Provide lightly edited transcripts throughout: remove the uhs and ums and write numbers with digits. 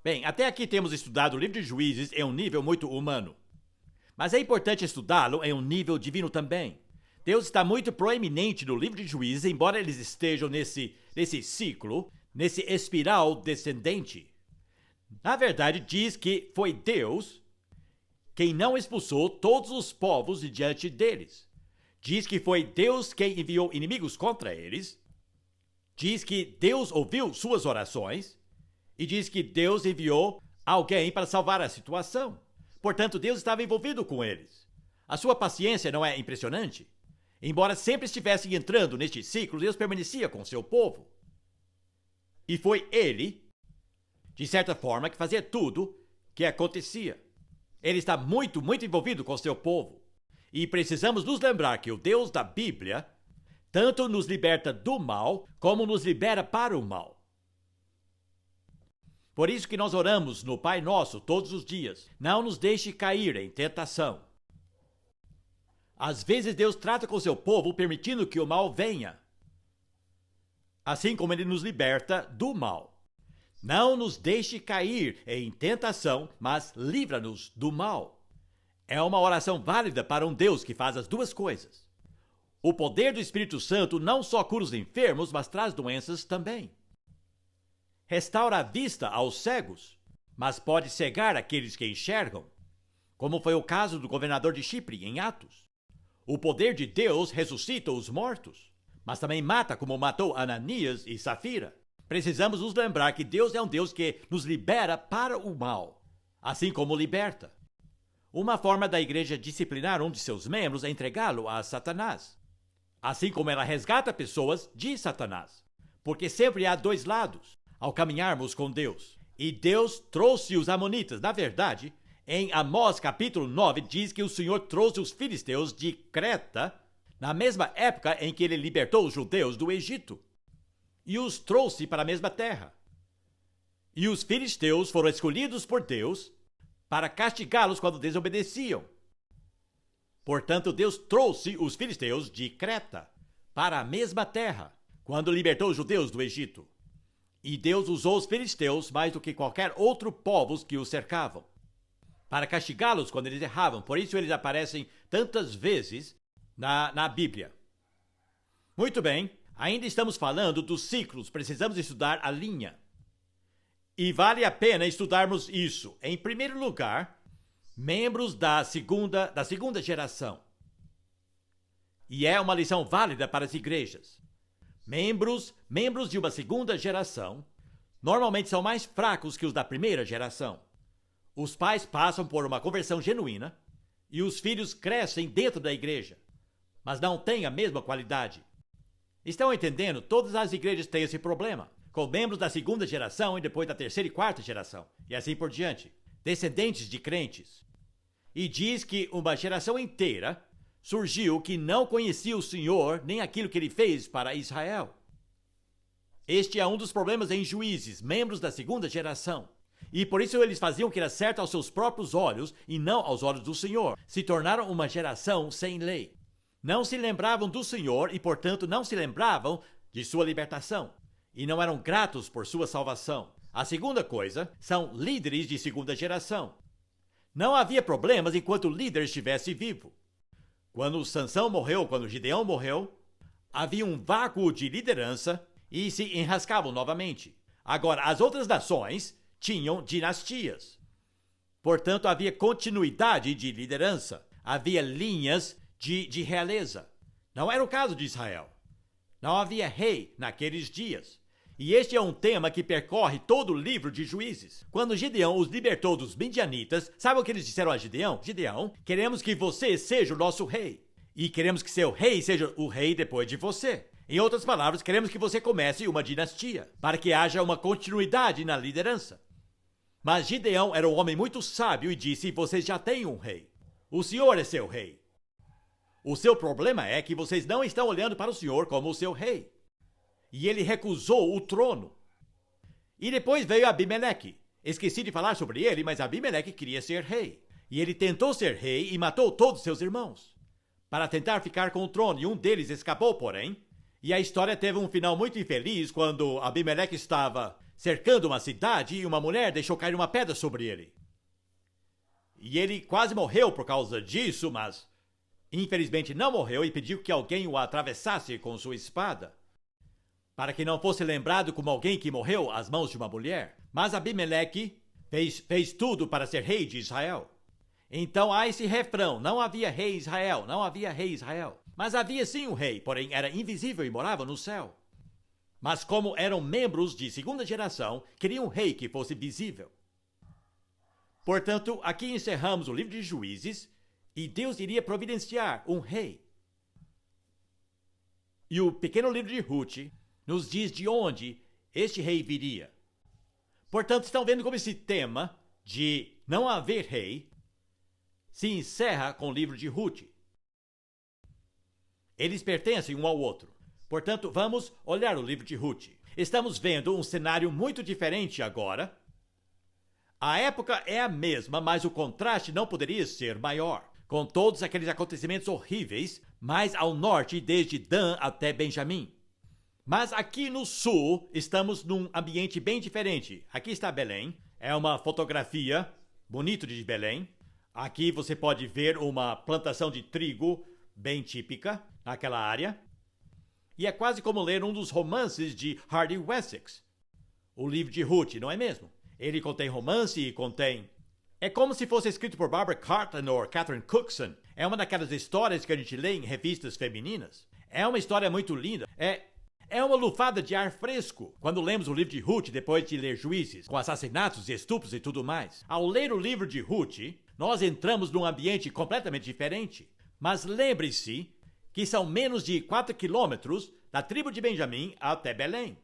Bem, até aqui temos estudado o livro de Juízes em um nível muito humano. Mas é importante estudá-lo em um nível divino também. Deus está muito proeminente no livro de Juízes, embora eles estejam nesse ciclo, nesse espiral descendente. Na verdade, diz que foi Deus quem não expulsou todos os povos de diante deles. Diz que foi Deus quem enviou inimigos contra eles. Diz que Deus ouviu suas orações. E diz que Deus enviou alguém para salvar a situação. Portanto, Deus estava envolvido com eles. A sua paciência não é impressionante? Embora sempre estivessem entrando neste ciclo, Deus permanecia com seu povo. E foi Ele, de certa forma, que fazia tudo que acontecia. Ele está muito envolvido com seu povo. E precisamos nos lembrar que o Deus da Bíblia tanto nos liberta do mal, como nos libera para o mal. Por isso que nós oramos no Pai Nosso todos os dias. Não nos deixe cair em tentação. Às vezes Deus trata com seu povo permitindo que o mal venha. Assim como Ele nos liberta do mal. Não nos deixe cair em tentação, mas livra-nos do mal. É uma oração válida para um Deus que faz as duas coisas. O poder do Espírito Santo não só cura os enfermos, mas traz doenças também. Restaura a vista aos cegos, mas pode cegar aqueles que enxergam, como foi o caso do governador de Chipre em Atos. O poder de Deus ressuscita os mortos, mas também mata como matou Ananias e Safira. Precisamos nos lembrar que Deus é um Deus que nos libera para o mal, assim como liberta. Uma forma da igreja disciplinar um de seus membros é entregá-lo a Satanás, assim como ela resgata pessoas de Satanás, porque sempre há dois lados ao caminharmos com Deus. E Deus trouxe os amonitas. Na verdade, em Amós capítulo 9, diz que o Senhor trouxe os filisteus de Creta, na mesma época em que ele libertou os judeus do Egito, e os trouxe para a mesma terra. E os filisteus foram escolhidos por Deus para castigá-los quando desobedeciam. Portanto, Deus trouxe os filisteus de Creta para a mesma terra, quando libertou os judeus do Egito. E Deus usou os filisteus mais do que qualquer outro povo que os cercavam, para castigá-los quando eles erravam. Por isso eles aparecem tantas vezes na Bíblia. Muito bem, ainda estamos falando dos ciclos, precisamos estudar a linha. E vale a pena estudarmos isso. Em primeiro lugar, membros da segunda geração. E é uma lição válida para as igrejas. Membros de uma segunda geração normalmente são mais fracos que os da primeira geração. Os pais passam por uma conversão genuína e os filhos crescem dentro da igreja, mas não têm a mesma qualidade. Estão entendendo? Todas as igrejas têm esse problema, com membros da segunda geração e depois da terceira e quarta geração, e assim por diante, descendentes de crentes. E diz que uma geração inteira surgiu que não conhecia o Senhor nem aquilo que ele fez para Israel. Este é um dos problemas em Juízes, membros da segunda geração. E por isso eles faziam o que era certo aos seus próprios olhos e não aos olhos do Senhor. Se tornaram uma geração sem lei. Não se lembravam do Senhor e, portanto, não se lembravam de sua libertação. E não eram gratos por sua salvação. A segunda coisa são líderes de segunda geração. Não havia problemas enquanto o líder estivesse vivo. Quando Sansão morreu, quando Gideão morreu, havia um vácuo de liderança e se enrascavam novamente. Agora, as outras nações tinham dinastias. Portanto, havia continuidade de liderança. Havia linhas de realeza. Não era o caso de Israel. Não havia rei naqueles dias. E este é um tema que percorre todo o livro de Juízes. Quando Gideão os libertou dos midianitas, sabe o que eles disseram a Gideão? Gideão, queremos que você seja o nosso rei. E queremos que seu rei seja o rei depois de você. Em outras palavras, queremos que você comece uma dinastia, para que haja uma continuidade na liderança. Mas Gideão era um homem muito sábio e disse, vocês já têm um rei. O Senhor é seu rei. O seu problema é que vocês não estão olhando para o Senhor como o seu rei. E ele recusou o trono. E depois veio Abimeleque. Esqueci de falar sobre ele, mas Abimeleque queria ser rei. E ele tentou ser rei e matou todos seus irmãos, para tentar ficar com o trono, e um deles escapou, porém. E a história teve um final muito infeliz quando Abimeleque estava cercando uma cidade e uma mulher deixou cair uma pedra sobre ele. E ele quase morreu por causa disso, mas infelizmente não morreu e pediu que alguém o atravessasse com sua espada, para que não fosse lembrado como alguém que morreu às mãos de uma mulher. Mas Abimeleque fez tudo para ser rei de Israel. Então há esse refrão: não havia rei em Israel, não havia rei em Israel. Mas havia sim um rei, porém era invisível e morava no céu. Mas como eram membros de segunda geração, queriam um rei que fosse visível. Portanto, aqui encerramos o livro de Juízes, e Deus iria providenciar um rei. E o pequeno livro de Ruth nos diz de onde este rei viria. Portanto, estão vendo como esse tema de não haver rei se encerra com o livro de Ruth. Eles pertencem um ao outro. Portanto, vamos olhar o livro de Ruth. Estamos vendo um cenário muito diferente agora. A época é a mesma, mas o contraste não poderia ser maior, com todos aqueles acontecimentos horríveis, mais ao norte, desde Dan até Benjamim. Mas aqui no sul, estamos num ambiente bem diferente. Aqui está Belém, é uma fotografia bonita de Belém. Aqui você pode ver uma plantação de trigo bem típica naquela área. E é quase como ler um dos romances de Hardy Wessex, o livro de Ruth, não é mesmo? Ele contém romance e contém... É como se fosse escrito por Barbara Cartland ou Catherine Cookson. É uma daquelas histórias que a gente lê em revistas femininas. É uma história muito linda. É uma lufada de ar fresco quando lemos o livro de Ruth depois de ler Juízes, com assassinatos, estupros e tudo mais. Ao ler o livro de Ruth, nós entramos num ambiente completamente diferente. Mas lembre-se que são menos de 4 quilômetros da tribo de Benjamim até Belém.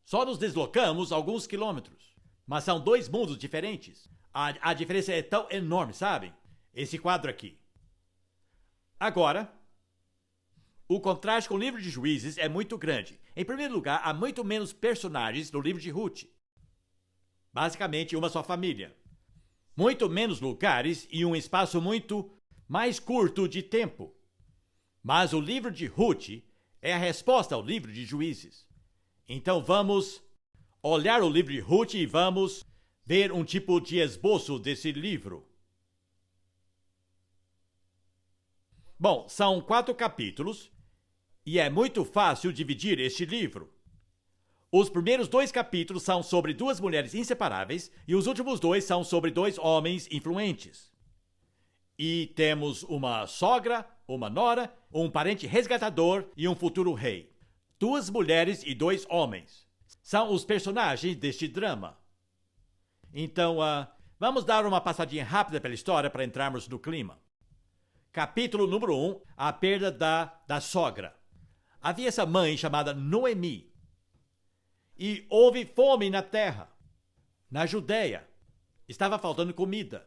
Só nos deslocamos alguns quilômetros, mas são dois mundos diferentes. A diferença é tão enorme, sabem? Esse quadro aqui. Agora, o contraste com o livro de Juízes é muito grande. Em primeiro lugar, há muito menos personagens no livro de Ruth. Basicamente, uma só família. Muito menos lugares e um espaço muito mais curto de tempo. Mas o livro de Ruth é a resposta ao livro de Juízes. Então vamos olhar o livro de Ruth e vamos ver um tipo de esboço desse livro. Bom, são 4 capítulos e é muito fácil dividir este livro. Os primeiros 2 capítulos são sobre 2 mulheres inseparáveis e os últimos 2 são sobre 2 homens influentes. E temos uma sogra, uma nora, um parente resgatador e um futuro rei. 2 mulheres e 2 homens. São os personagens deste drama. Então, vamos dar uma passadinha rápida pela história para entrarmos no clima. Capítulo número 1, a perda da sogra. Havia essa mãe chamada Noemi. E houve fome na terra. Na Judeia. Estava faltando comida.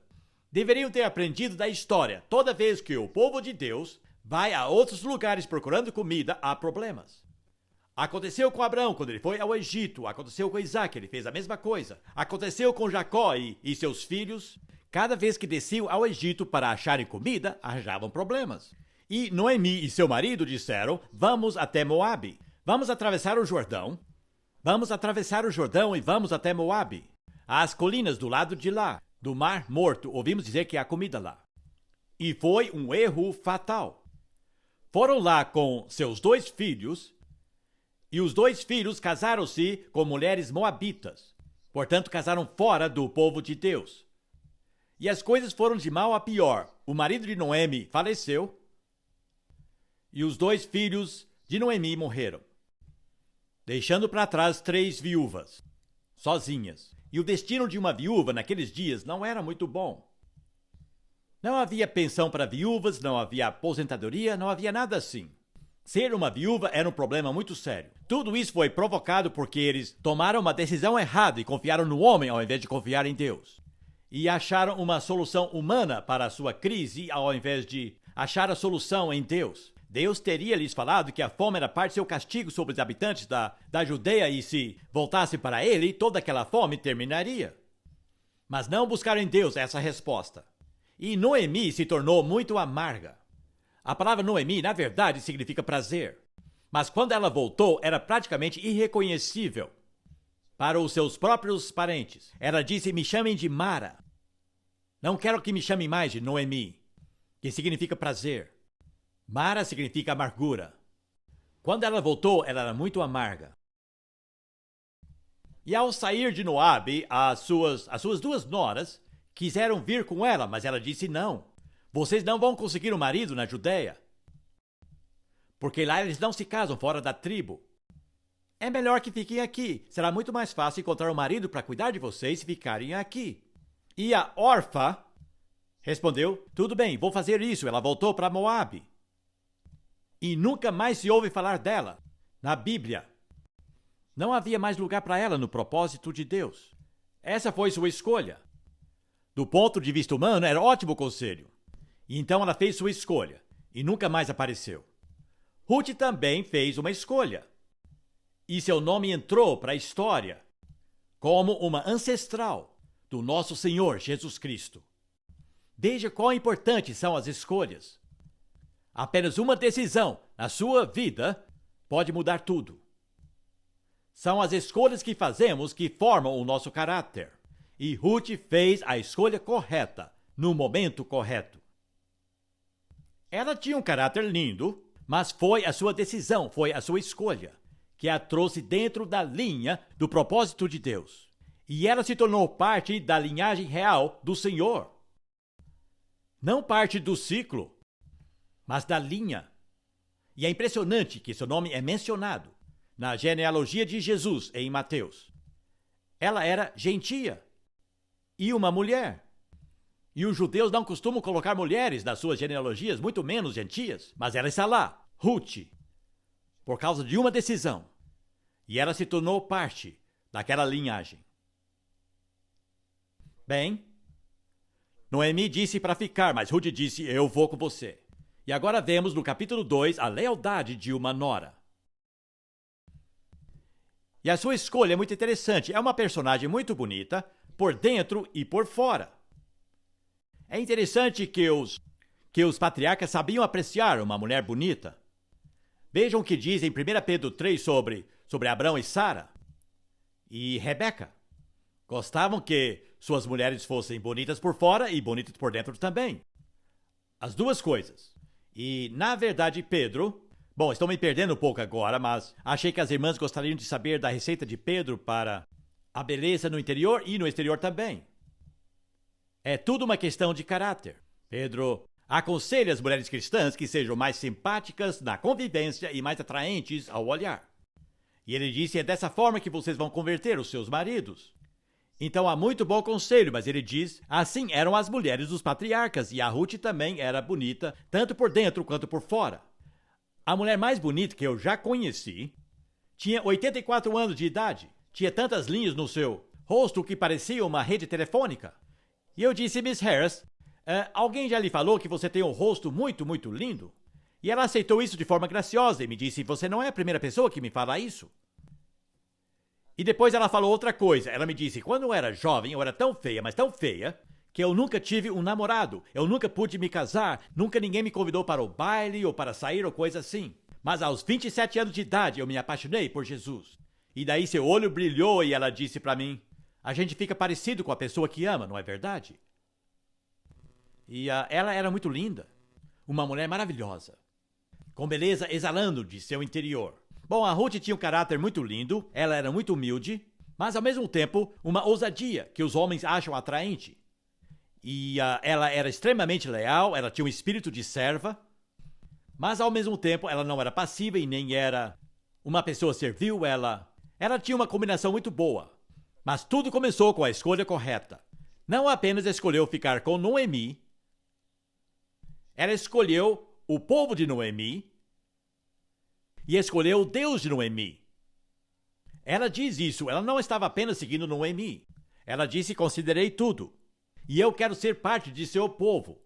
Deveriam ter aprendido da história. Toda vez que o povo de Deus vai a outros lugares procurando comida, há problemas. Aconteceu com Abraão quando ele foi ao Egito. Aconteceu com Isaac, ele fez a mesma coisa. Aconteceu com Jacó e seus filhos. Cada vez que desciam ao Egito para acharem comida, arranjavam problemas. E Noemi e seu marido disseram: vamos até Moabe. Vamos atravessar o Jordão. Vamos atravessar o Jordão e vamos até Moabe. As colinas do lado de lá, do Mar Morto. Ouvimos dizer que há comida lá. E foi um erro fatal. Foram lá com seus 2 filhos. E os 2 filhos casaram-se com mulheres moabitas. Portanto, casaram fora do povo de Deus. E as coisas foram de mal a pior. O marido de Noemi faleceu. E os 2 filhos de Noemi morreram. Deixando para trás 3 viúvas. Sozinhas. E o destino de uma viúva naqueles dias não era muito bom. Não havia pensão para viúvas, não havia aposentadoria, não havia nada assim. Ser uma viúva era um problema muito sério. Tudo isso foi provocado porque eles tomaram uma decisão errada e confiaram no homem ao invés de confiar em Deus. E acharam uma solução humana para a sua crise ao invés de achar a solução em Deus. Deus teria lhes falado que a fome era parte do seu castigo sobre os habitantes da Judeia e se voltasse para ele, toda aquela fome terminaria. Mas não buscaram em Deus essa resposta. E Noemi se tornou muito amarga. A palavra Noemi, na verdade, significa prazer. Mas quando ela voltou, era praticamente irreconhecível. para os seus próprios parentes. Ela disse: me chamem de Mara. Não quero que me chamem mais de Noemi, que significa prazer. Mara significa amargura. Quando ela voltou, ela era muito amarga. E ao sair de Moabe, as suas 2 noras quiseram vir com ela, mas ela disse não. Vocês não vão conseguir um marido na Judeia, porque lá eles não se casam fora da tribo. É melhor que fiquem aqui. Será muito mais fácil encontrar um marido para cuidar de vocês se ficarem aqui. E a Orfa respondeu: tudo bem, vou fazer isso. Ela voltou para Moabe. E nunca mais se ouve falar dela na Bíblia. Não havia mais lugar para ela no propósito de Deus. Essa foi sua escolha. Do ponto de vista humano, era ótimo conselho. E então ela fez sua escolha e nunca mais apareceu. Ruth também fez uma escolha. E seu nome entrou para a história como uma ancestral do nosso Senhor Jesus Cristo. Veja quão importantes são as escolhas. Apenas uma decisão na sua vida pode mudar tudo. São as escolhas que fazemos que formam o nosso caráter. E Ruth fez a escolha correta, no momento correto. Ela tinha um caráter lindo, mas foi a sua decisão, foi a sua escolha, que a trouxe dentro da linha do propósito de Deus. E ela se tornou parte da linhagem real do Senhor. Não parte do ciclo, mas da linha. E é impressionante que seu nome é mencionado na genealogia de Jesus em Mateus. Ela era gentia e uma mulher. E os judeus não costumam colocar mulheres nas suas genealogias, muito menos gentias. Mas ela está lá, Ruth, por causa de uma decisão. E ela se tornou parte daquela linhagem. Bem, Noemi disse para ficar, mas Ruth disse: eu vou com você. E agora vemos no capítulo 2 a lealdade de uma nora. E a sua escolha é muito interessante. É uma personagem muito bonita, por dentro e por fora. É interessante que os patriarcas sabiam apreciar uma mulher bonita. Vejam o que diz em 1 Pedro 3 sobre Abraão e Sara e Rebeca. Gostavam que suas mulheres fossem bonitas por fora e bonitas por dentro também. As duas coisas. E, na verdade, Pedro... Bom, estou me perdendo um pouco agora, mas achei que as irmãs gostariam de saber da receita de Pedro para a beleza no interior e no exterior também. É tudo uma questão de caráter. Pedro aconselha as mulheres cristãs que sejam mais simpáticas na convivência e mais atraentes ao olhar. E ele disse: é dessa forma que vocês vão converter os seus maridos. Então há muito bom conselho, mas ele diz: assim eram as mulheres dos patriarcas, e a Ruth também era bonita, tanto por dentro quanto por fora. A mulher mais bonita que eu já conheci tinha 84 anos de idade, tinha tantas linhas no seu rosto que parecia uma rede telefônica. E eu disse: Miss Harris, alguém já lhe falou que você tem um rosto muito, muito lindo? E ela aceitou isso de forma graciosa e me disse: você não é a primeira pessoa que me fala isso. E depois ela falou outra coisa. Ela me disse: quando eu era jovem, eu era tão feia, mas tão feia, que eu nunca tive um namorado. Eu nunca pude me casar, nunca ninguém me convidou para o baile ou para sair ou coisa assim. Mas aos 27 anos de idade eu me apaixonei por Jesus. E daí seu olho brilhou e ela disse para mim: a gente fica parecido com a pessoa que ama, não é verdade? E ela era muito linda. Uma mulher maravilhosa, com beleza exalando de seu interior. Bom, a Ruth tinha um caráter muito lindo, ela era muito humilde, mas ao mesmo tempo uma ousadia que os homens acham atraente. E ela era extremamente leal, ela tinha um espírito de serva, mas ao mesmo tempo ela não era passiva e nem era uma pessoa servil, ela tinha uma combinação muito boa. Mas tudo começou com a escolha correta. Não apenas escolheu ficar com Noemi, ela escolheu o povo de Noemi e escolheu o Deus de Noemi. Ela diz isso, ela não estava apenas seguindo Noemi. Ela disse: considerei tudo. E eu quero ser parte de seu povo.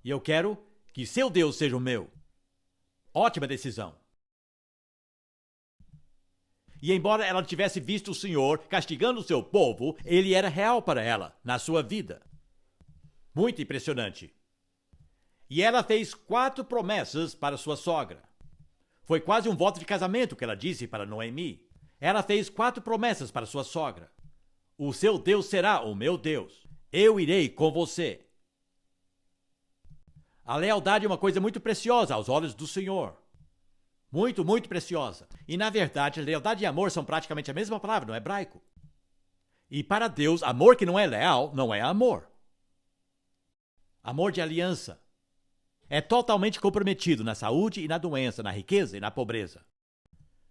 E eu quero que seu Deus seja o meu. Ótima decisão. E embora ela tivesse visto o Senhor castigando o seu povo, ele era real para ela, na sua vida. Muito impressionante. E ela fez 4 promessas para sua sogra. Foi quase um voto de casamento que ela disse para Noemi. Ela fez 4 promessas para sua sogra. O seu Deus será o meu Deus. Eu irei com você. A lealdade é uma coisa muito preciosa aos olhos do Senhor. Muito, muito preciosa. E na verdade, lealdade e amor são praticamente a mesma palavra no hebraico. E para Deus, amor que não é leal não é amor. Amor de aliança. É totalmente comprometido na saúde e na doença, na riqueza e na pobreza.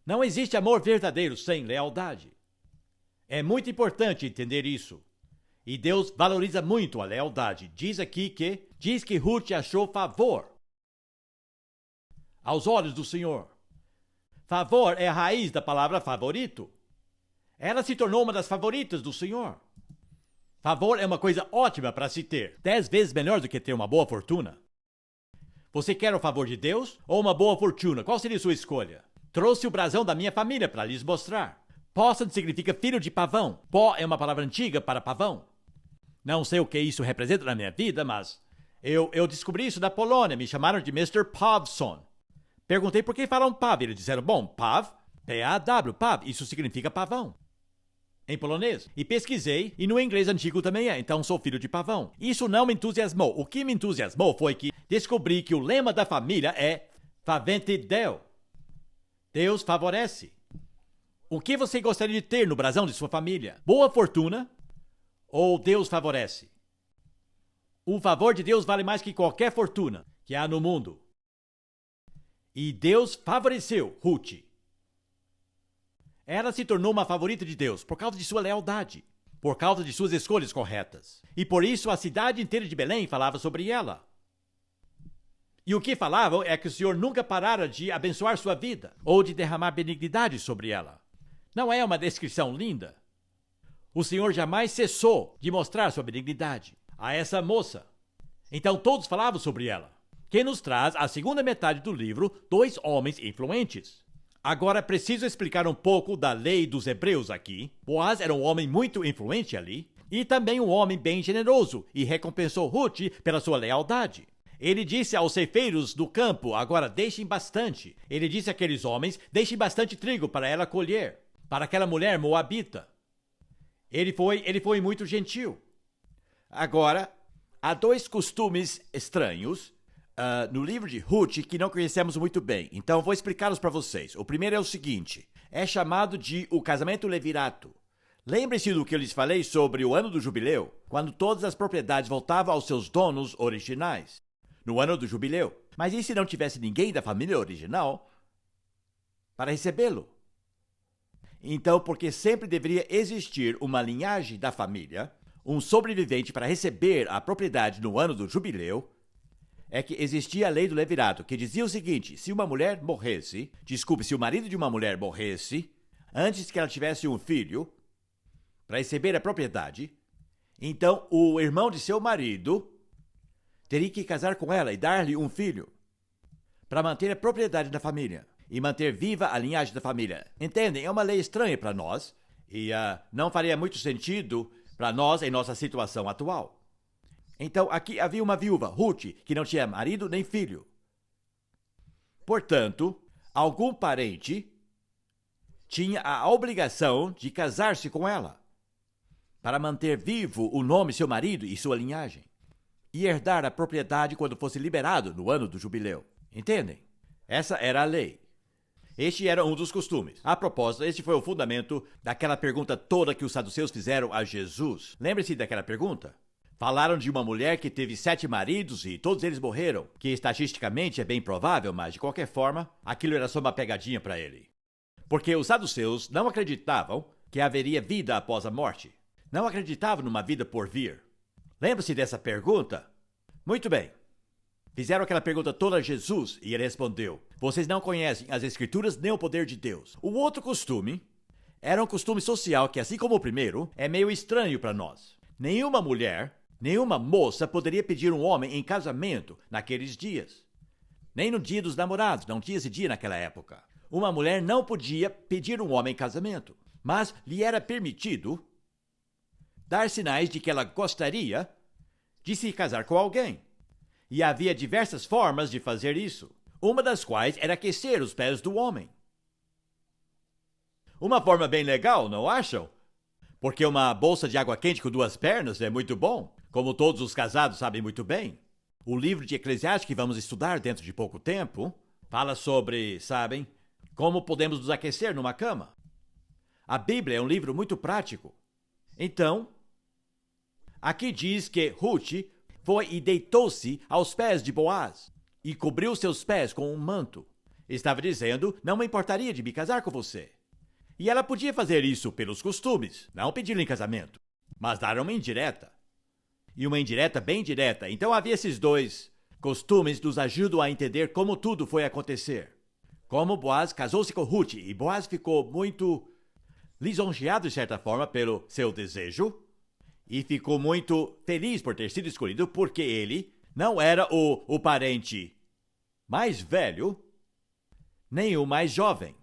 Não existe amor verdadeiro sem lealdade. É muito importante entender isso. E Deus valoriza muito a lealdade. Diz que Ruth achou favor aos olhos do Senhor. Favor é a raiz da palavra favorito. Ela se tornou uma das favoritas do Senhor. Favor é uma coisa ótima para se ter. 10 vezes melhor do que ter uma boa fortuna. Você quer o favor de Deus ou uma boa fortuna? Qual seria sua escolha? Trouxe o brasão da minha família para lhes mostrar. Possum significa filho de pavão. Pó é uma palavra antiga para pavão. Não sei o que isso representa na minha vida, mas eu descobri isso da Polônia. Me chamaram de Mr. Pawson. Perguntei por que falam pav. Eles disseram, bom, pav, P-A-W, pav, isso significa pavão. Em polonês. E pesquisei, e no inglês antigo também é, então sou filho de pavão. Isso não me entusiasmou. O que me entusiasmou foi que descobri que o lema da família é Favente Deo. Deus favorece. O que você gostaria de ter no brasão de sua família? Boa fortuna ou Deus favorece? O favor de Deus vale mais que qualquer fortuna que há no mundo. E Deus favoreceu Ruth. Ela se tornou uma favorita de Deus por causa de sua lealdade, por causa de suas escolhas corretas. E por isso a cidade inteira de Belém falava sobre ela. E o que falavam é que o Senhor nunca parara de abençoar sua vida ou de derramar benignidade sobre ela. Não é uma descrição linda? O Senhor jamais cessou de mostrar sua benignidade a essa moça. Então todos falavam sobre ela. Que nos traz a segunda metade do livro, 2 homens influentes. Agora preciso explicar um pouco da lei dos hebreus aqui. Boaz era um homem muito influente ali e também um homem bem generoso e recompensou Ruth pela sua lealdade. Ele disse aos ceifeiros do campo, agora deixem bastante. Ele disse àqueles homens, deixem bastante trigo para ela colher, para aquela mulher moabita. Ele foi muito gentil. Agora, há 2 costumes estranhos no livro de Ruth que não conhecemos muito bem, então vou explicá-los para vocês. O primeiro é o seguinte, é chamado de o casamento levirato. Lembre-se do que eu lhes falei sobre o ano do jubileu, quando todas as propriedades voltavam aos seus donos originais. No ano do jubileu. Mas e se não tivesse ninguém da família original para recebê-lo? Então, porque sempre deveria existir uma linhagem da família, um sobrevivente para receber a propriedade no ano do jubileu, é que existia a lei do levirato, que dizia o seguinte, se o marido de uma mulher morresse, antes que ela tivesse um filho, para receber a propriedade, então o irmão de seu marido teria que casar com ela e dar-lhe um filho, para manter a propriedade da família e manter viva a linhagem da família. Entendem? É uma lei estranha para nós e não faria muito sentido para nós em nossa situação atual. Então, aqui havia uma viúva, Ruth, que não tinha marido nem filho. Portanto, algum parente tinha a obrigação de casar-se com ela, para manter vivo o nome de seu marido e sua linhagem, e herdar a propriedade quando fosse liberado no ano do jubileu. Entendem? Essa era a lei. Este era um dos costumes. A propósito, este foi o fundamento daquela pergunta toda que os saduceus fizeram a Jesus. Lembre-se daquela pergunta? Falaram de uma mulher que teve 7 maridos e todos eles morreram, que estatisticamente é bem provável, mas de qualquer forma, aquilo era só uma pegadinha para ele. Porque os saduceus não acreditavam que haveria vida após a morte. Não acreditavam numa vida por vir. Lembra-se dessa pergunta? Muito bem. Fizeram aquela pergunta toda a Jesus e ele respondeu, vocês não conhecem as Escrituras nem o poder de Deus. O outro costume era um costume social que, assim como o primeiro, é meio estranho para nós. Nenhuma mulher, nenhuma moça poderia pedir um homem em casamento naqueles dias. Nem no dia dos namorados, não tinha esse dia naquela época. Uma mulher não podia pedir um homem em casamento, mas lhe era permitido dar sinais de que ela gostaria de se casar com alguém. E havia diversas formas de fazer isso, uma das quais era aquecer os pés do homem. Uma forma bem legal, não acham? Porque uma bolsa de água quente com 2 pernas é muito bom, como todos os casados sabem muito bem. O livro de Eclesiastes que vamos estudar dentro de pouco tempo fala sobre, sabem, como podemos nos aquecer numa cama. A Bíblia é um livro muito prático. Então, aqui diz que Ruth foi e deitou-se aos pés de Boaz e cobriu seus pés com um manto. Estava dizendo, não me importaria de me casar com você. E ela podia fazer isso pelos costumes, não pedir-lhe em casamento, mas dar uma indireta. E uma indireta bem direta. Então havia esses 2 costumes que nos ajudam a entender como tudo foi acontecer. Como Boaz casou-se com Ruth e Boaz ficou muito lisonjeado de certa forma pelo seu desejo e ficou muito feliz por ter sido escolhido porque ele não era o parente mais velho nem o mais jovem.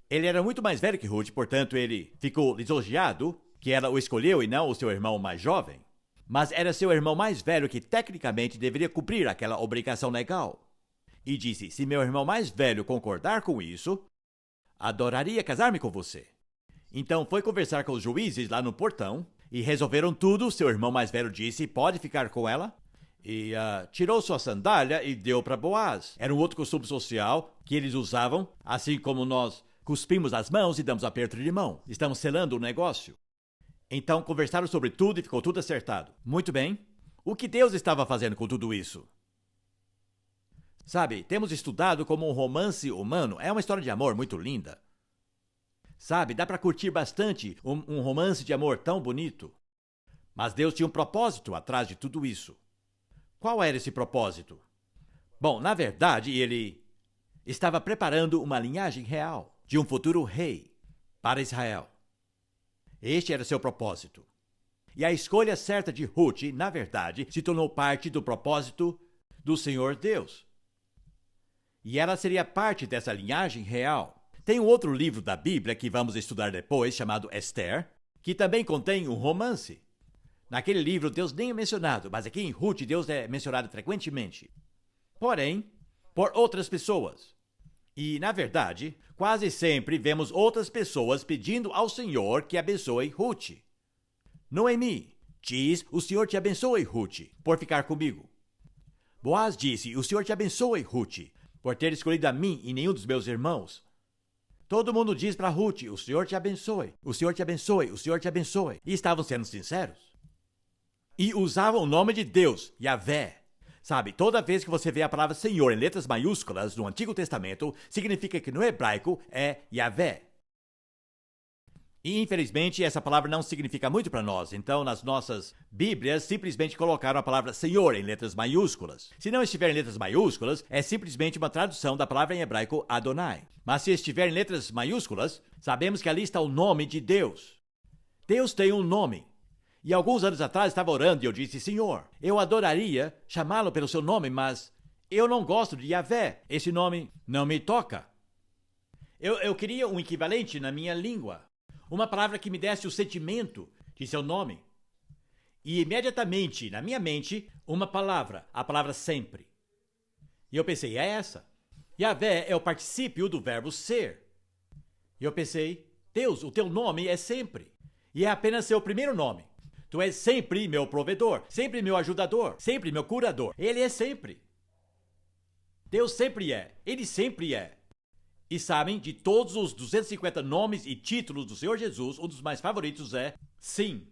Ele era muito mais velho que Ruth, portanto ele ficou lisonjeado que ela o escolheu e não o seu irmão mais jovem. Mas era seu irmão mais velho que tecnicamente deveria cumprir aquela obrigação legal. E disse, se meu irmão mais velho concordar com isso, adoraria casar-me com você. Então foi conversar com os juízes lá no portão e resolveram tudo. Seu irmão mais velho disse, pode ficar com ela. E tirou sua sandália e deu para Boaz. Era um outro costume social que eles usavam, assim como nós cuspimos as mãos e damos aperto de mão. Estamos selando o negócio. Então conversaram sobre tudo e ficou tudo acertado. Muito bem. O que Deus estava fazendo com tudo isso? Sabe, temos estudado como um romance humano é uma história de amor muito linda. Sabe, dá para curtir bastante um romance de amor tão bonito. Mas Deus tinha um propósito atrás de tudo isso. Qual era esse propósito? Bom, na verdade, ele estava preparando uma linhagem real de um futuro rei para Israel. Este era seu propósito. E a escolha certa de Ruth, na verdade, se tornou parte do propósito do Senhor Deus. E ela seria parte dessa linhagem real. Tem um outro livro da Bíblia que vamos estudar depois, chamado Esther, que também contém um romance. Naquele livro, Deus nem é mencionado, mas aqui em Ruth, Deus é mencionado frequentemente. Porém, por outras pessoas. E, na verdade, quase sempre vemos outras pessoas pedindo ao Senhor que abençoe Ruth. Noemi diz, o Senhor te abençoe, Ruth, por ficar comigo. Boaz disse, o Senhor te abençoe, Ruth, por ter escolhido a mim e nenhum dos meus irmãos. Todo mundo diz para Ruth, o Senhor te abençoe, o Senhor te abençoe, o Senhor te abençoe. E estavam sendo sinceros. E usavam o nome de Deus, Yahvé. Sabe, toda vez que você vê a palavra Senhor em letras maiúsculas no Antigo Testamento, significa que no hebraico é Yahvé. E infelizmente essa palavra não significa muito para nós, então nas nossas Bíblias simplesmente colocaram a palavra Senhor em letras maiúsculas. Se não estiver em letras maiúsculas, é simplesmente uma tradução da palavra em hebraico Adonai. Mas se estiver em letras maiúsculas, sabemos que ali está o nome de Deus. Deus tem um nome. E alguns anos atrás estava orando e eu disse, Senhor, eu adoraria chamá-lo pelo seu nome, mas eu não gosto de Yahvé. Esse nome não me toca. Eu queria um equivalente na minha língua. Uma palavra que me desse o sentimento de seu nome. E imediatamente, na minha mente, uma palavra, a palavra sempre. E eu pensei, é essa. Yahvé é o particípio do verbo ser. E eu pensei, Deus, o teu nome é sempre. E é apenas seu primeiro nome. Tu és sempre meu provedor, sempre meu ajudador, sempre meu curador. Ele é sempre. Deus sempre é. Ele sempre é. E sabem, de todos os 250 nomes e títulos do Senhor Jesus, um dos mais favoritos é Sim.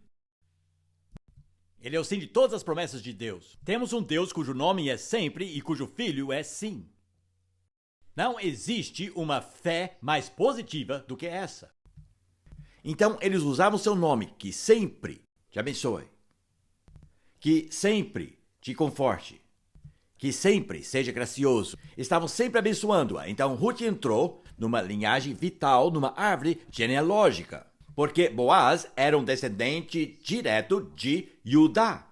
Ele é o sim de todas as promessas de Deus. Temos um Deus cujo nome é sempre e cujo filho é sim. Não existe uma fé mais positiva do que essa. Então, eles usavam seu nome, que sempre te abençoe, que sempre te conforte, que sempre seja gracioso. Estavam sempre abençoando-a. Então Ruth entrou numa linhagem vital, numa árvore genealógica, porque Boaz era um descendente direto de Judá,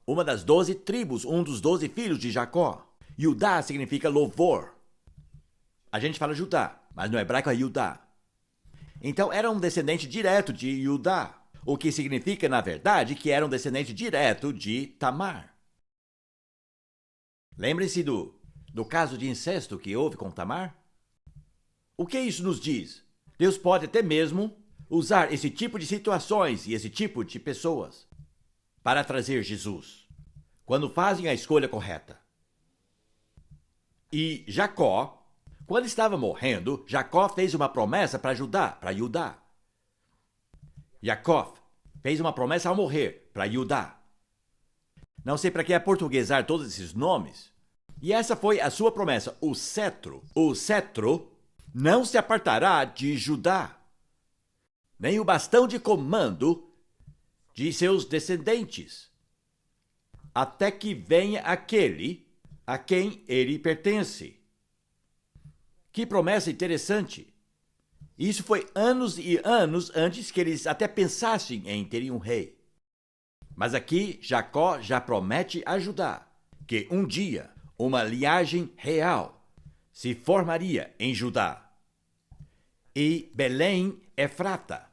uma das 12 tribos, um dos 12 filhos de Jacó. Judá significa louvor. A gente fala Judá, mas no hebraico é Judá. Então era um descendente direto de Judá, o que significa, na verdade, que era um descendente direto de Tamar. Lembrem-se do caso de incesto que houve com Tamar? O que isso nos diz? Deus pode até mesmo usar esse tipo de situações e esse tipo de pessoas para trazer Jesus, quando fazem a escolha correta. E Jacó, quando estava morrendo, Jacó fez uma promessa para Judá. Jacó fez uma promessa ao morrer para Judá. Não sei para que aportuguesar todos esses nomes. E essa foi a sua promessa. O cetro não se apartará de Judá, nem o bastão de comando de seus descendentes, até que venha aquele a quem ele pertence. Que promessa interessante! Isso foi anos e anos antes que eles até pensassem em terem um rei. Mas aqui Jacó já promete a Judá que um dia uma linhagem real se formaria em Judá. E Belém Efrata.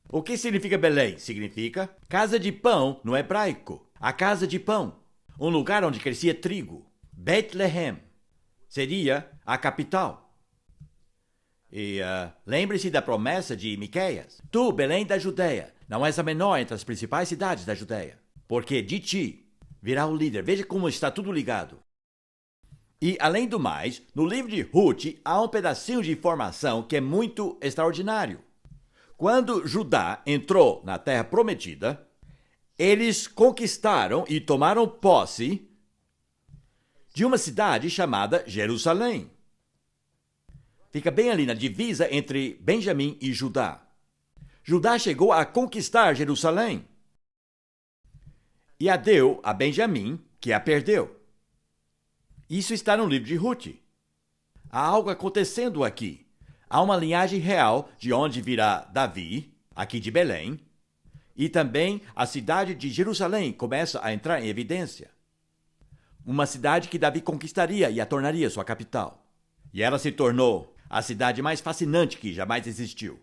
O que significa Belém? Significa casa de pão no hebraico. A casa de pão, um lugar onde crescia trigo. Betlehem seria a capital. E lembre-se da promessa de Miqueias. Tu, Belém da Judeia, não és a menor entre as principais cidades da Judeia, porque de ti virá o líder. Veja como está tudo ligado. E, além do mais, no livro de Ruth há um pedacinho de informação que é muito extraordinário. Quando Judá entrou na Terra Prometida, eles conquistaram e tomaram posse de uma cidade chamada Jerusalém. Fica bem ali na divisa entre Benjamim e Judá. Judá chegou a conquistar Jerusalém e a deu a Benjamim, que a perdeu. Isso está no livro de Ruth. Há algo acontecendo aqui. Há uma linhagem real de onde virá Davi, aqui de Belém, e também a cidade de Jerusalém começa a entrar em evidência. Uma cidade que Davi conquistaria e a tornaria sua capital. E ela se tornou a cidade mais fascinante que jamais existiu.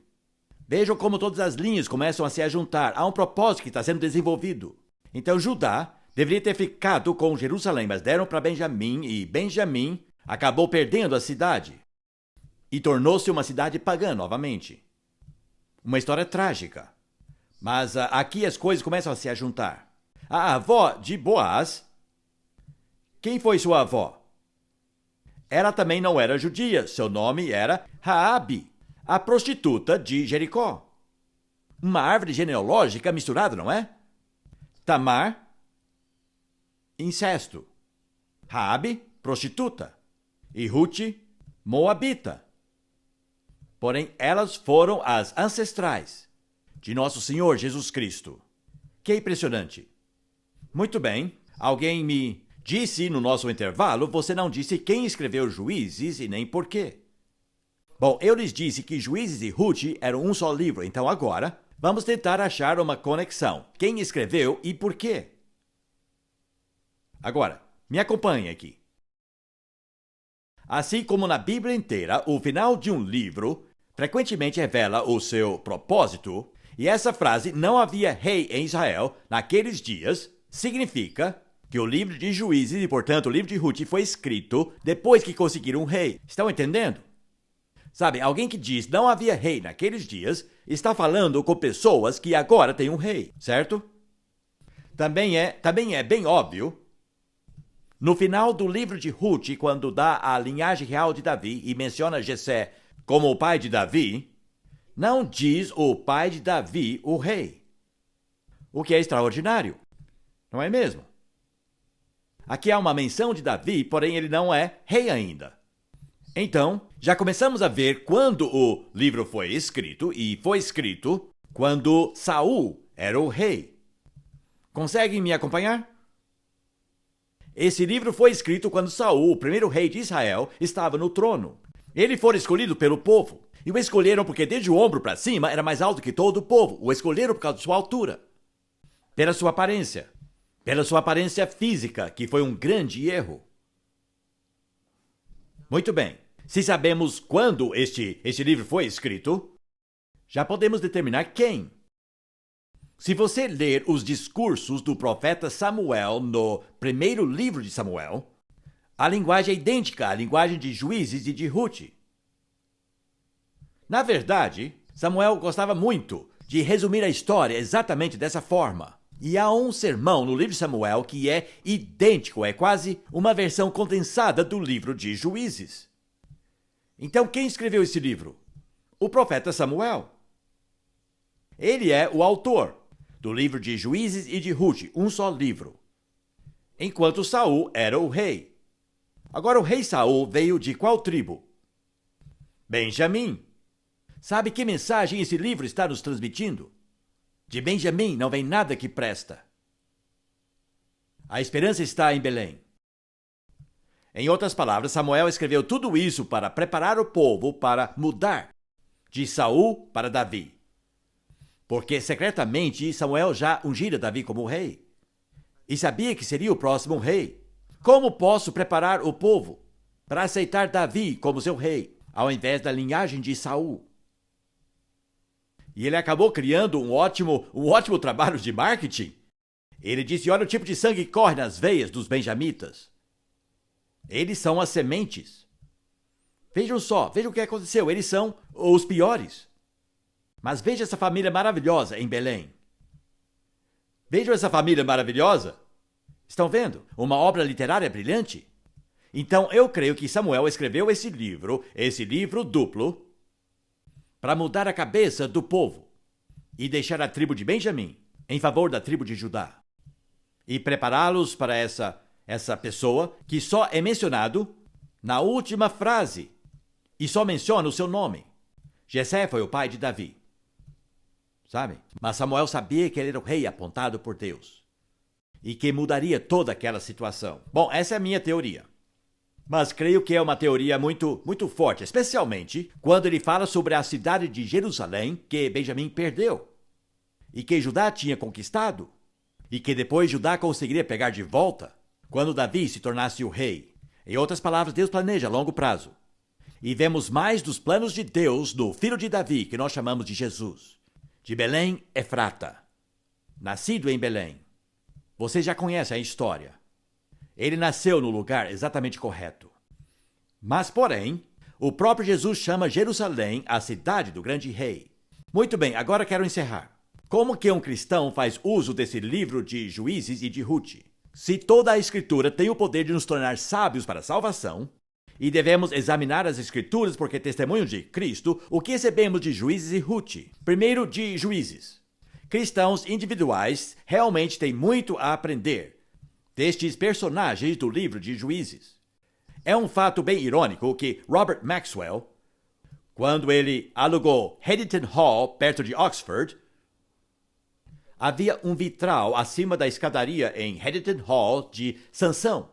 Vejam como todas as linhas começam a se ajuntar. Há um propósito que está sendo desenvolvido. Então Judá deveria ter ficado com Jerusalém, mas deram para Benjamim, e Benjamim acabou perdendo a cidade. E tornou-se uma cidade pagã novamente. Uma história trágica. Mas aqui as coisas começam a se ajuntar. A avó de Boaz, quem foi sua avó? Ela também não era judia, seu nome era Raabe, a prostituta de Jericó. Uma árvore genealógica misturada, não é? Tamar, incesto. Raabe, prostituta. E Ruth, moabita. Porém, elas foram as ancestrais de nosso Senhor Jesus Cristo. Que impressionante. Muito bem, alguém me disse no nosso intervalo, você não disse quem escreveu Juízes e nem por quê. Bom, eu lhes disse que Juízes e Ruth eram um só livro, então agora vamos tentar achar uma conexão. Quem escreveu e por quê? Agora, me acompanhe aqui. Assim como na Bíblia inteira, o final de um livro frequentemente revela o seu propósito, e essa frase, não havia rei em Israel naqueles dias, significa que o livro de Juízes e, portanto, o livro de Ruth foi escrito depois que conseguiram um rei. Estão entendendo? Sabe, alguém que diz não havia rei naqueles dias está falando com pessoas que agora têm um rei, certo? Também é bem óbvio, no final do livro de Ruth, quando dá a linhagem real de Davi e menciona Jessé como o pai de Davi, não diz o pai de Davi, o rei. O que é extraordinário, não é mesmo? Aqui há uma menção de Davi, porém ele não é rei ainda. Então, já começamos a ver quando o livro foi escrito, e foi escrito quando Saul era o rei. Conseguem me acompanhar? Esse livro foi escrito quando Saul, o primeiro rei de Israel, estava no trono. Ele foi escolhido pelo povo. E o escolheram porque desde o ombro para cima era mais alto que todo o povo. O escolheram por causa de sua altura. Pela sua aparência. Pela sua aparência física, que foi um grande erro. Muito bem. Se sabemos quando este livro foi escrito, já podemos determinar quem. Se você ler os discursos do profeta Samuel no primeiro livro de Samuel, a linguagem é idêntica à linguagem de Juízes e de Ruth. Na verdade, Samuel gostava muito de resumir a história exatamente dessa forma. E há um sermão no livro de Samuel que é idêntico, é quase uma versão condensada do livro de Juízes. Então, quem escreveu esse livro? O profeta Samuel. Ele é o autor do livro de Juízes e de Ruth, um só livro. Enquanto Saul era o rei. Agora, o rei Saul veio de qual tribo? Benjamim. Sabe que mensagem esse livro está nos transmitindo? De Benjamim não vem nada que presta. A esperança está em Belém. Em outras palavras, Samuel escreveu tudo isso para preparar o povo para mudar de Saul para Davi. Porque secretamente Samuel já ungira Davi como rei. E sabia que seria o próximo rei. Como posso preparar o povo para aceitar Davi como seu rei, ao invés da linhagem de Saul? E ele acabou criando um ótimo trabalho de marketing. Ele disse, olha o tipo de sangue que corre nas veias dos benjamitas. Eles são as sementes. Vejam só, vejam o que aconteceu, eles são os piores. Mas veja essa família maravilhosa em Belém. Vejam essa família maravilhosa. Estão vendo? Uma obra literária brilhante. Então eu creio que Samuel escreveu esse livro duplo, para mudar a cabeça do povo e deixar a tribo de Benjamim em favor da tribo de Judá. E prepará-los para essa pessoa que só é mencionado na última frase e só menciona o seu nome. Jessé foi o pai de Davi. Sabe? Mas Samuel sabia que ele era o rei apontado por Deus e que mudaria toda aquela situação. Bom, essa é a minha teoria. Mas creio que é uma teoria muito forte, especialmente quando ele fala sobre a cidade de Jerusalém que Benjamim perdeu e que Judá tinha conquistado e que depois Judá conseguiria pegar de volta quando Davi se tornasse o rei. Em outras palavras, Deus planeja a longo prazo. E vemos mais dos planos de Deus no filho de Davi, que nós chamamos de Jesus, de Belém Efrata, nascido em Belém. Você já conhece a história. Ele nasceu no lugar exatamente correto. Mas, porém, o próprio Jesus chama Jerusalém a cidade do grande rei. Muito bem, agora quero encerrar. Como que um cristão faz uso desse livro de Juízes e de Ruth? Se toda a Escritura tem o poder de nos tornar sábios para a salvação, e devemos examinar as Escrituras porque testemunham de Cristo, o que recebemos de Juízes e Ruth? Primeiro, de Juízes. Cristãos individuais realmente têm muito a aprender destes personagens do livro de Juízes. É um fato bem irônico que Robert Maxwell, quando ele alugou Haddington Hall, perto de Oxford, havia um vitral acima da escadaria em Haddington Hall de Sansão,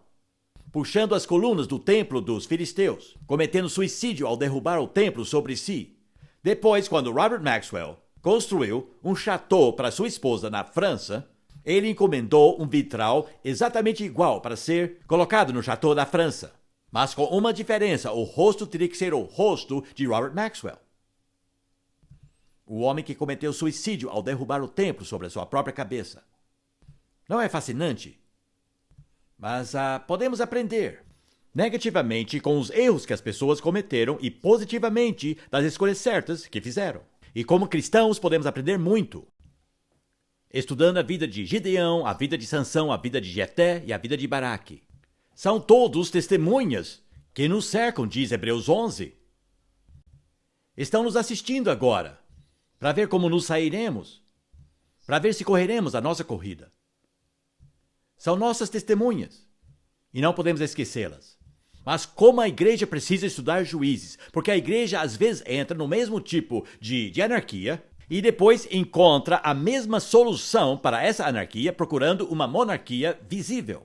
puxando as colunas do templo dos filisteus, cometendo suicídio ao derrubar o templo sobre si. Depois, quando Robert Maxwell construiu um chateau para sua esposa na França, ele encomendou um vitral exatamente igual para ser colocado no chateau da França. Mas com uma diferença, o rosto teria que ser o rosto de Robert Maxwell. O homem que cometeu suicídio ao derrubar o templo sobre a sua própria cabeça. Não é fascinante? Mas podemos aprender negativamente com os erros que as pessoas cometeram e positivamente das escolhas certas que fizeram. E como cristãos podemos aprender muito, estudando a vida de Gideão, a vida de Sansão, a vida de Jefté e a vida de Baraque. São todos testemunhas que nos cercam, diz Hebreus 11. Estão nos assistindo agora, para ver como nos sairemos, para ver se correremos a nossa corrida. São nossas testemunhas, e não podemos esquecê-las. Mas como a igreja precisa estudar Juízes, porque a igreja às vezes entra no mesmo tipo de anarquia, e depois encontra a mesma solução para essa anarquia procurando uma monarquia visível,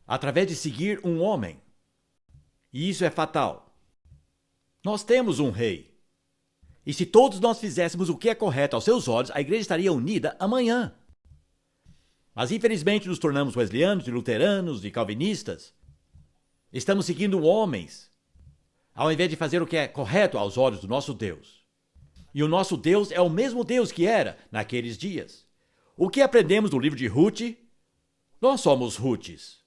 através de seguir um homem. E isso é fatal. Nós temos um rei. E se todos nós fizéssemos o que é correto aos seus olhos, a igreja estaria unida amanhã. Mas infelizmente nos tornamos wesleyanos e luteranos e calvinistas. Estamos seguindo homens, ao invés de fazer o que é correto aos olhos do nosso Deus. E o nosso Deus é o mesmo Deus que era naqueles dias. O que aprendemos do livro de Ruth? Nós somos Ruths.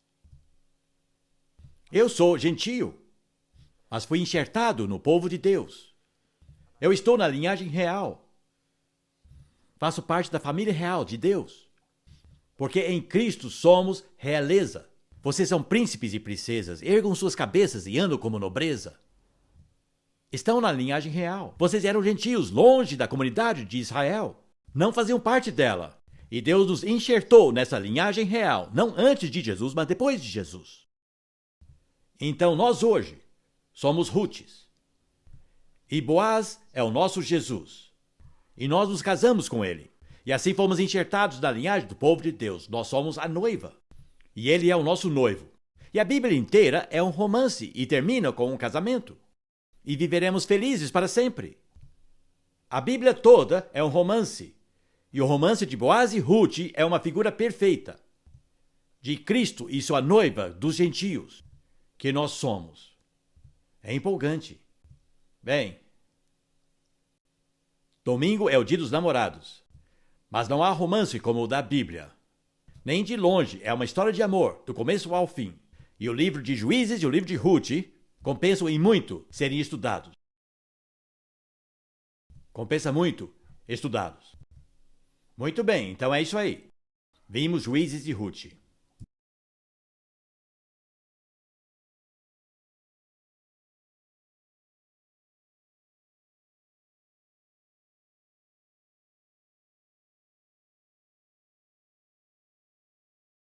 Eu sou gentio, mas fui enxertado no povo de Deus. Eu estou na linhagem real. Faço parte da família real de Deus. Porque em Cristo somos realeza. Vocês são príncipes e princesas, ergam suas cabeças e andam como nobreza. Estão na linhagem real. Vocês eram gentios, longe da comunidade de Israel. Não faziam parte dela. E Deus nos enxertou nessa linhagem real, não antes de Jesus, mas depois de Jesus. Então nós hoje somos Rutes. E Boaz é o nosso Jesus. E nós nos casamos com ele. E assim fomos enxertados na linhagem do povo de Deus. Nós somos a noiva. E ele é o nosso noivo. E a Bíblia inteira é um romance e termina com um casamento. E viveremos felizes para sempre. A Bíblia toda é um romance. E o romance de Boaz e Ruth é uma figura perfeita de Cristo e sua noiva dos gentios, que nós somos. É empolgante. Bem, domingo é o dia dos namorados. Mas não há romance como o da Bíblia. Nem de longe, é uma história de amor, do começo ao fim. E o livro de Juízes e o livro de Ruth compensam em muito serem estudados. Compensa muito estudados. Muito bem, então é isso aí. Vimos Juízes e Ruth.